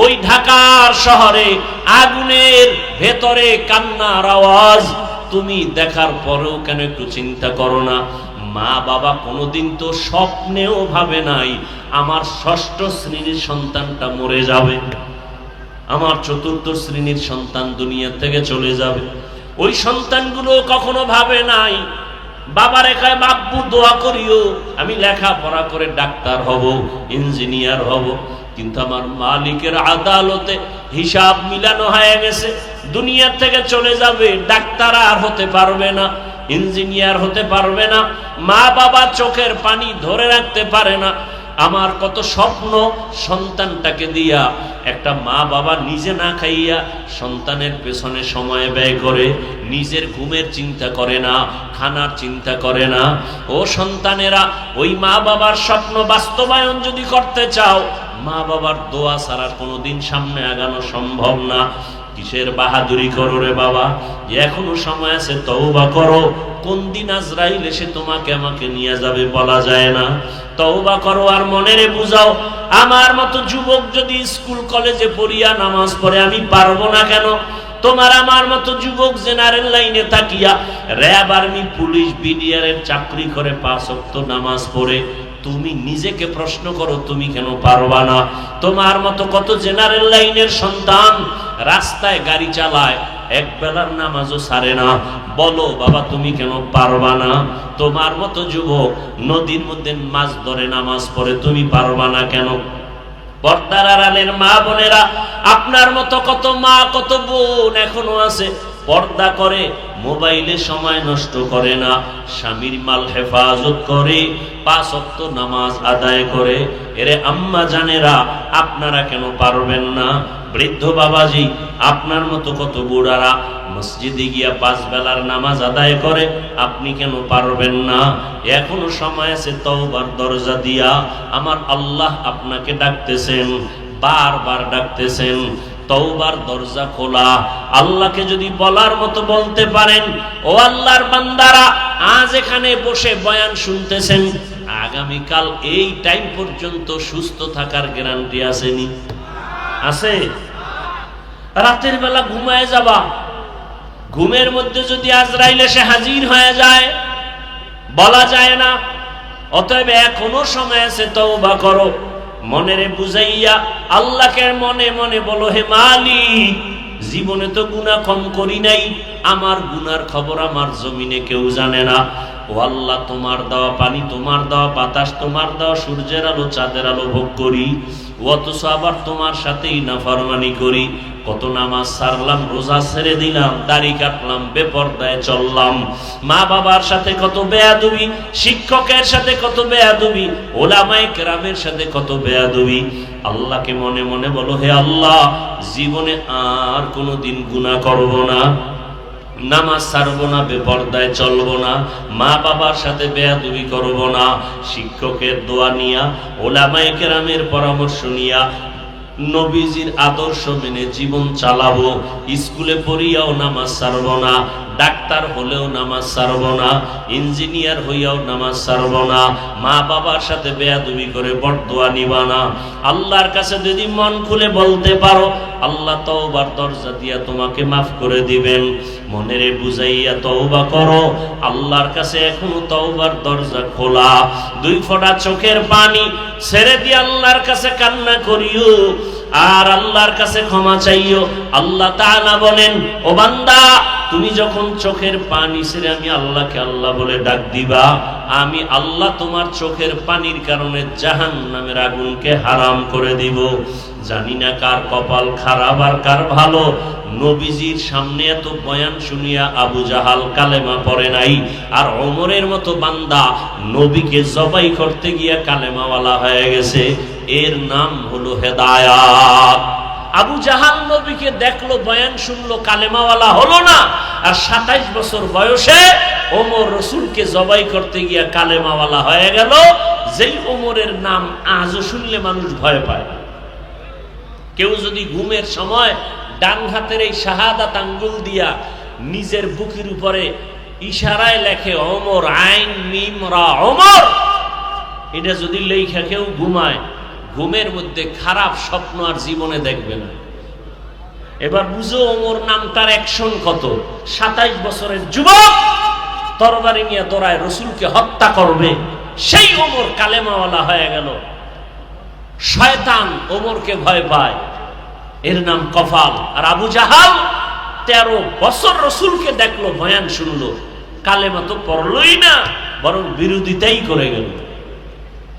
ওই ঢাকার শহরে আগুনের ভেতরে কান্নার আওয়াজ তুমি দেখার পরেও কেন একটু চিন্তা করো না? মা বাবা কোনোদিন তো স্বপ্নেও ভাবে নাই আমার ৬ষ্ঠ শ্রেণীর সন্তানটা মরে যাবে, আমার ৪র্থ শ্রেণীর সন্তান দুনিয়া থেকে চলে যাবে। ওই সন্তানগুলো কখনো ভাবে নাই বাবার একাই বাপ্পু দোয়া করিও আমি লেখাপড়া করে ডাক্তার হব, ইঞ্জিনিয়ার হব। কিন্তু আমার মালিকের আদালতে হিসাব মিলানো হয়ে গেছে, দুনিয়া থেকে চলে যাবে, ডাক্তার আর হতে পারবে না, ইঞ্জিনিয়ার হতে পারবে না, মা বাবা চোখের পানি ধরে রাখতে পারে না। আমার কত স্বপ্ন সন্তানটাকে দিয়া, একটা মা বাবা নিজে না খাইয়া সন্তানের পেছনে সময় ব্যয় করে, নিজের ঘুমের চিন্তা করে না, খানার চিন্তা করে না। ও সন্তানেরা, ওই মা বাবার স্বপ্ন বাস্তবায়ন যদি করতে চাও, মা বাবার দোয়া ছাড়া কোনোদিন সামনে আগানো সম্ভব না। কিসের বাহাদুরি করো রে বাবা, যে এখনো সময় আছে, তওবা করো। কোন দিন আজরাইল এসে তোমাকে আমাকে নিয়ে যাবে বলা যায় না। তওবা করো আর মনেরে বুঝাও, আমার মতো যুবক যদি স্কুল কলেজে পড়িয়া নামাজ পড়ে আমি পারবো না কেন? তোমার আমার মতো যুবক জেনারেল লাইনে থাকিয়া র‍্যাব, আর্মি, পুলিশ, বিডিআর এর চাকরি করে 5 ওয়াক্ত নামাজ পড়ে তুমি নিজেকে প্রশ্ন করো, তুমি কেন পারবা না? তোমার মতো কত জেনারেল লাইনের সন্তান রাস্তায় গাড়ি চালায়, এক বেলার নামাজও ছাড়ে না, বলো বাবা তুমি কেন পারবা না? তোমার মতো যুবক নদীর মধ্যে মাছ ধরে নামাজ পড়ে, তুমি পারবা না কেন? পর্দার আড়ালের মা বোনেরা, আপনার মতো কত মা কত বোন এখনো আছে, পর্দা করে, মোবাইলে সময় নষ্ট করে না, স্বামীর মাল হেফাজত করে, 5 ওয়াক্ত নামাজ আদায় করে। এরে আম্মা জানেরা, আপনারা কেন পারবেন না? বৃদ্ধ বাবাজি, আপনার মতো কত বুড়ারা মসজিদে গিয়া 5 বেলার নামাজ আদায় করে, আপনি কেন পারবেন না? এখনো সময় আছে, তওবার দরজা দিয়া আমার আল্লাহ আপনাকে ডাকতেছেন, বারবার ডাকতেছেন। তওবার দরজা খোলা। আল্লাহকে যদি বলার মতো বলতে পারেন, ও আল্লাহর বান্দারা, আজ এখানে বসে বয়ান শুনতেছেন, আগামীকাল এই টাইম পর্যন্ত সুস্থ থাকার গ্যারান্টি আসেনি? আছে? রাতের বেলা ঘুমায় যাবা, ঘুমের মধ্যে যদি আজরাইল এসে হাজির হয়ে যায়, বলা যায় না। অতএব এখনো সময় আছে, তওবা করো। মনেরে বুঝাইয়া আল্লাহকে মনে মনে বলো, হে মালিক, জীবনে তো গুনাহ কম করি নাই, আমার গুনার খবর আমার জমিনে কেউ জানে না। ও আল্লাহ, তোমার দেওয়া পানি, তোমার দেওয়া বাতাস, তোমার দেওয়া সূর্যের আলো, চাঁদের আলো ভোগ করি, অথচ আবার তোমার সাথেই নাফরমানি করি। কত নামাজ ছাড়লাম, রোজা ছেড়ে দিলাম, দাড়ি কাটলাম, বেপরদায় চললাম, মা বাবার সাথে কত বেয়াদবি, শিক্ষকের সাথে কত বেয়াদবি, ওলামায়ে কেরামের সাথে কত বেয়াদবি। আল্লাহকে মনে মনে বলো, হে আল্লাহ, জীবনে আর কোনোদিন গুনাহ করব না, নামাজ ছাড়বো না, বেপরদায় চলবো না, মা বাবার সাথে বেয়াদবি করব না, শিক্ষকের দোয়া নিয়া, ওলামায়ে কেরামের পরামর্শ নিয়া, নবীজির আদর্শ মেনে জীবন চালাবো। স্কুলে পড়িয়াও নামাজ ছাড়বো না, ডাক্তার হলেও নামাজ ছাড়বো না, ইঞ্জিনিয়ার হইয়াও নামাজ ছাড়বো না, মা বাবার সাথে বেয়াদবি করে বরদোয়া নিবা না। আল্লাহর কাছে যদি মন খুলে বলতে পারো, আল্লাহ তওবার দরজা দিয়া তোমাকে মাফ করে দিবেন। মনেরে বুঝাইয়া তওবা করো, আল্লাহর কাছে এখনো তওবার দরজা খোলা। 2 ফোঁটা চোখের পানি ছেড়ে দিয়ে আল্লাহর কাছে কান্না করিও, আর আল্লাহর কাছে ক্ষমা চাইও। আল্লাহ তাআলা বলেন, ও বান্দা, তুমি যখন চোখের পানি ছেড়ে আমি আল্লাহকে আল্লাহ বলে ডাক দিবা, আমি আল্লাহ তোমার চোখের পানির কারণে জাহান্নামের আগুনকে হারাম করে দিব। জানি না কার কপাল খারাপ আর কার ভালো। নবীজির সামনে এত বয়ান শুনিয়া আবু জাহাল কালেমা পড়ে নাই, আর ওমরের মতো বান্দা নবীকে জবাই করতে গিয়া কালেমাওয়ালা হয়ে গেছে। এর নাম হলো হেদায়াত। আবু জাহাল নবীকে দেখলো, বয়ান শুনলো, কালেমাওয়ালা হলো না, আর 27 বছর বয়সে ওমর রসুলকে জবাই করতে গিয়া কালেমাওয়ালা হয়ে গেল। যেই ওমরের নাম আজও শুনলে মানুষ ভয় পায়। কেউ যদি ঘুমের সময় ডান হাতের এই শাহাদাত আঙ্গুল দিয়া নিজের বুকের উপরে ইশারায় লেখে ওমর, আইন মিম রা ওমর, এটা যদি লেখা কেউ ঘুমায়, ঘুমের মধ্যে খারাপ স্বপ্ন আর জীবনে দেখবে না। এবার বুঝো ওমর নামটার অ্যাকশন কত। 27 বছরের যুবক তরবারি নিয়ে দৌড়ায় রসুলকে হত্যা করবে, সেই ওমর কালেমাওয়ালা হয়ে গেল। শয়তান ওমরকে ভয় পায়, এর নাম কফাল। আর আবু জাহাল 13 বছর রসুলকে দেখলো, বয়ান শুনলো, কালেমা তো পড়লই না, বরং বিরোধিতাই করে গেল।